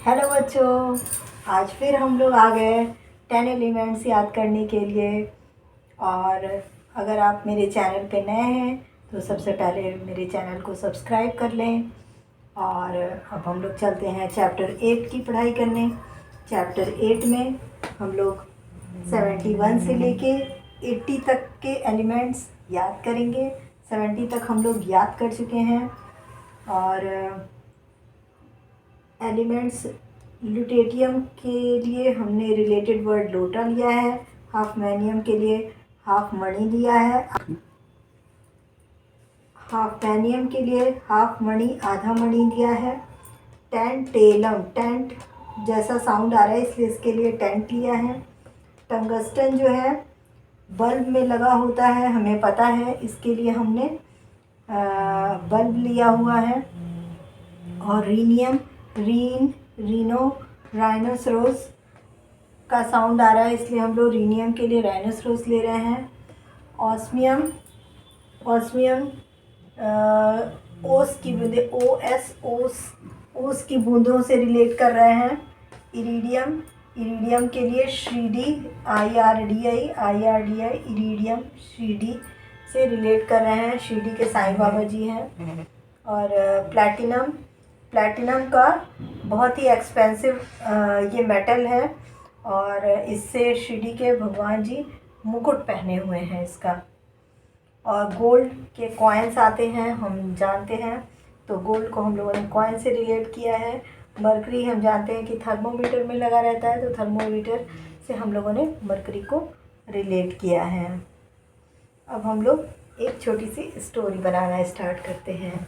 Hello बच्चों, आज फिर हम लोग आ गए 10 एलिमेंट्स याद करने के लिए। और अगर आप मेरे चैनल पे नए हैं तो सबसे पहले मेरे चैनल को सब्सक्राइब कर लें। और अब हम लोग चलते हैं चैप्टर 8 की पढ़ाई करने। चैप्टर 8 में हम लोग 71 से लेके 80 तक के एलिमेंट्स याद करेंगे। 70 तक हम लोग याद कर चुके हैं। और एलिमेंट्स ल्यूटेटियम के लिए हमने रिलेटेड वर्ड लोटा लिया है। हाफ मैनियम के लिए हाफ मणि लिया है। हाफ मैनियम के लिए हाफ मणि आधा मणि लिया है। टेंटेलम, टेंट जैसा साउंड आ रहा है इसलिए इसके लिए टेंट लिया है। टंगस्टन जो है बल्ब में लगा होता है, हमें पता है, इसके लिए हमने बल्ब लिया हुआ है। और रीनियम, रीनो राइनोसरोस का साउंड आ रहा है इसलिए हम लोग रीनियम के लिए राइनोसरोस ले रहे हैं। ऑस्मियम, ऑस्मियम ओस की बूंदे, ओस की बूंदों से रिलेट कर रहे हैं। इरिडियम, इरिडियम के लिए श्रीडी, IRDI इरिडियम श्रीडी से रिलेट कर रहे हैं। शिरडी के साईं बाबा जी हैं। और प्लैटिनम, प्लैटिनम का बहुत ही एक्सपेंसिव ये मेटल है और इससे शिरडी के भगवान जी मुकुट पहने हुए हैं इसका। और गोल्ड के कॉइन्स आते हैं, हम जानते हैं, तो गोल्ड को हम लोगों ने कॉइन से रिलेट किया है। मरकरी हम जानते हैं कि थर्मोमीटर में लगा रहता है, तो थर्मोमीटर से हम लोगों ने मरकरी को रिलेट किया है। अब हम लोग एक छोटी सी स्टोरी बनाना स्टार्ट करते हैं।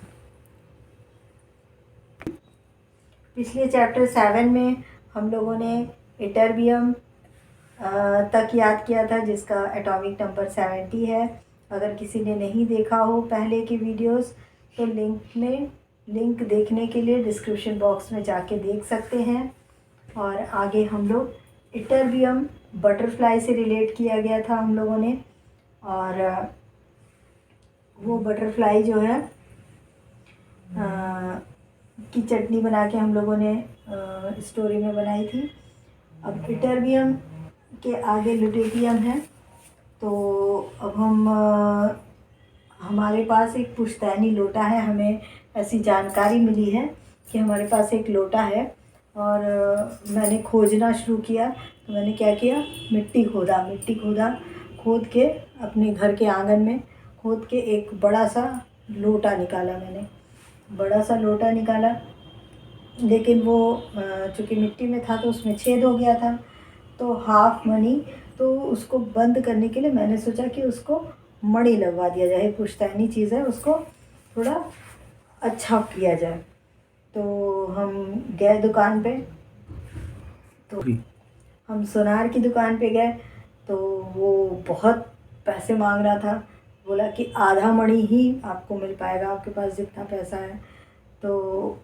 पिछले चैप्टर 7 में हम लोगों ने इटरबियम तक याद किया था जिसका एटॉमिक नंबर 70 है। अगर किसी ने नहीं देखा हो पहले की वीडियोस तो लिंक देखने के लिए डिस्क्रिप्शन बॉक्स में जाके देख सकते हैं। और आगे हम लोग इटरबियम बटरफ्लाई से रिलेट किया गया था हम लोगों ने। और वो बटरफ्लाई जो है की चटनी बना के हम लोगों ने स्टोरी में बनाई थी। अब इटरबियम के आगे ल्यूटेटियम है। तो अब हमारे पास एक पुश्तैनी लोटा है। हमें ऐसी जानकारी मिली है कि हमारे पास एक लोटा है। और मैंने खोजना शुरू किया, तो मैंने क्या किया, मिट्टी खोदा, खोद के अपने घर के आंगन में खोद के एक बड़ा सा लोटा निकाला। मैंने बड़ा सा लोटा निकाला, लेकिन वो चूँकि मिट्टी में था तो उसमें छेद हो गया था। तो हाफ मणि, तो उसको बंद करने के लिए मैंने सोचा कि उसको मणि लगवा दिया जाए। पुश्तैनी चीज़ है, उसको थोड़ा अच्छा किया जाए। तो हम गए दुकान पे, तो हम सोनार की दुकान पे गए, तो वो बहुत पैसे मांग रहा था। बोला कि आधा मणि ही आपको मिल पाएगा, आपके पास जितना पैसा है। तो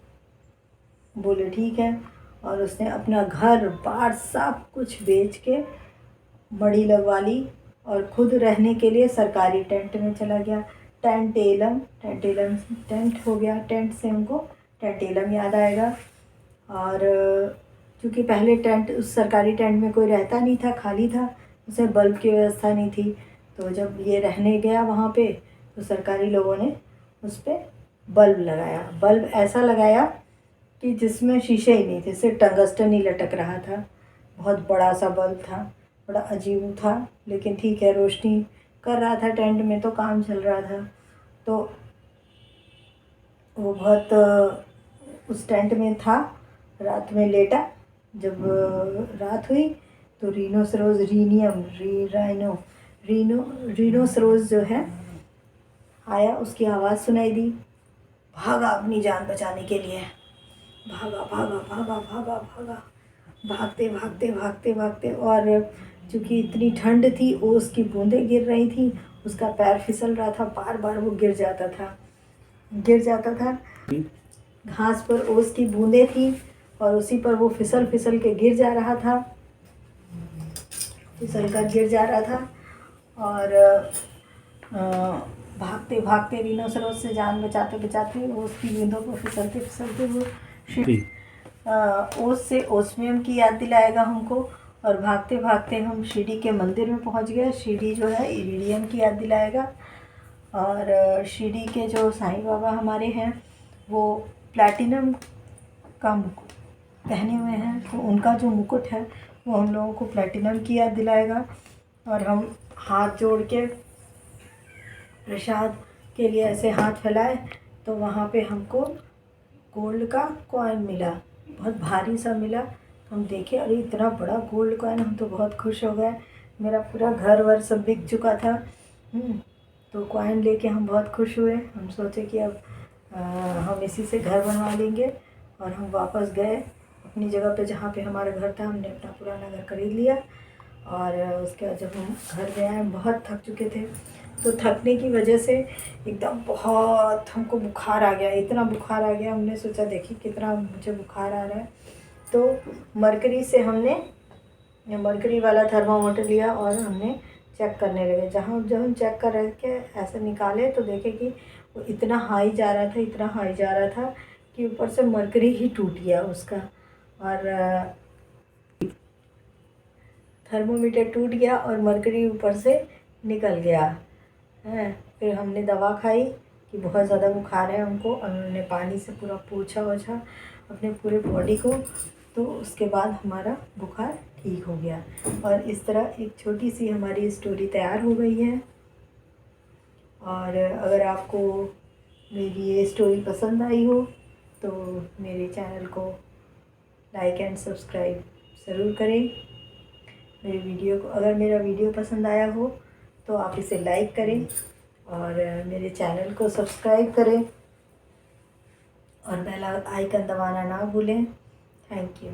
बोले ठीक है। और उसने अपना घर बार सब कुछ बेच के मणि लगवा ली और खुद रहने के लिए सरकारी टेंट में चला गया। टेंटेलम टेंट हो गया, टेंट से हमको टेंटेलम याद आएगा। और क्योंकि पहले टेंट, उस सरकारी टेंट में कोई रहता नहीं था, खाली था, उसमें बल्ब की व्यवस्था नहीं थी। तो जब ये रहने गया वहाँ पे, तो सरकारी लोगों ने उस पर बल्ब लगाया। बल्ब ऐसा लगाया कि जिसमें शीशे ही नहीं थे, सिर्फ टंगस्टन ही लटक रहा था। बहुत बड़ा सा बल्ब था, बड़ा अजीब था, लेकिन ठीक है, रोशनी कर रहा था टेंट में, तो काम चल रहा था। तो वो बहुत उस टेंट में था, रात में लेटा। जब रात हुई तो रीनोसरोस जो है आया, उसकी आवाज़ सुनाई दी। भागा अपनी जान बचाने के लिए, भागा भागा भागा भागा भागा, भागते। और चूँकि इतनी ठंड थी, ओस की बूंदें गिर रही थी, उसका पैर फिसल रहा था, बार बार वो गिर जाता था। घास पर ओस की बूंदें थी और उसी पर वो फिसल के गिर जा रहा था, और भागते रीनोसरोस से जान बचाते वो उसकी बूंदों को फिसलते वो ओस से ओस्मियम की याद दिलाएगा हमको, और भागते भागते हम शिरडी के मंदिर में पहुंच गए। शिरडी जो है इरिडियम की याद दिलाएगा। और शिरडी के जो साईं बाबा हमारे हैं वो प्लैटिनम का मुकुट पहने हुए हैं, तो उनका जो मुकुट है वो हम लोगों को प्लैटिनम की याद दिलाएगा। और हम हाथ जोड़ के प्रसाद के लिए ऐसे हाथ फैलाए तो वहाँ पे हमको गोल्ड का कॉइन मिला, बहुत भारी सा मिला। तो हम देखे अरे इतना बड़ा गोल्ड कॉइन, हम तो बहुत खुश हो गए। मेरा पूरा घर वर सब बिक चुका था। तो कॉइन लेके हम बहुत खुश हुए। हम सोचे कि अब हम इसी से घर बनवा लेंगे। और हम वापस गए अपनी जगह पे जहाँ पे हमारा घर था। हमने अपना पुराना घर खरीद लिया। और उसके बाद जब हम घर गए हम बहुत थक चुके थे, तो थकने की वजह से एकदम बहुत हमको बुखार आ गया, इतना बुखार आ गया। हमने सोचा देखिए कितना मुझे बुखार आ रहा है। तो मरकरी से हमने मरकरी वाला थर्मामीटर लिया और हमने चेक करने लगे। जब हम चेक कर रहे थे ऐसे निकाले तो देखे कि वो इतना हाई जा रहा था, इतना हाई जा रहा था कि ऊपर से मरकरी ही टूट गया उसका। और थर्मोमीटर टूट गया और मरकरी ऊपर से निकल गया है। फिर हमने दवा खाई कि बहुत ज़्यादा बुखार है हमको, और उन्होंने पानी से पूरा पोंछा ओछा अपने पूरे बॉडी को। तो उसके बाद हमारा बुखार ठीक हो गया। और इस तरह एक छोटी सी हमारी स्टोरी तैयार हो गई है। और अगर आपको मेरी ये स्टोरी पसंद आई हो तो मेरे चैनल को लाइक एंड सब्सक्राइब ज़रूर करें। अगर मेरा वीडियो पसंद आया हो तो आप इसे लाइक करें और मेरे चैनल को सब्सक्राइब करें और बेल आइकन दबाना ना भूलें। Thank you.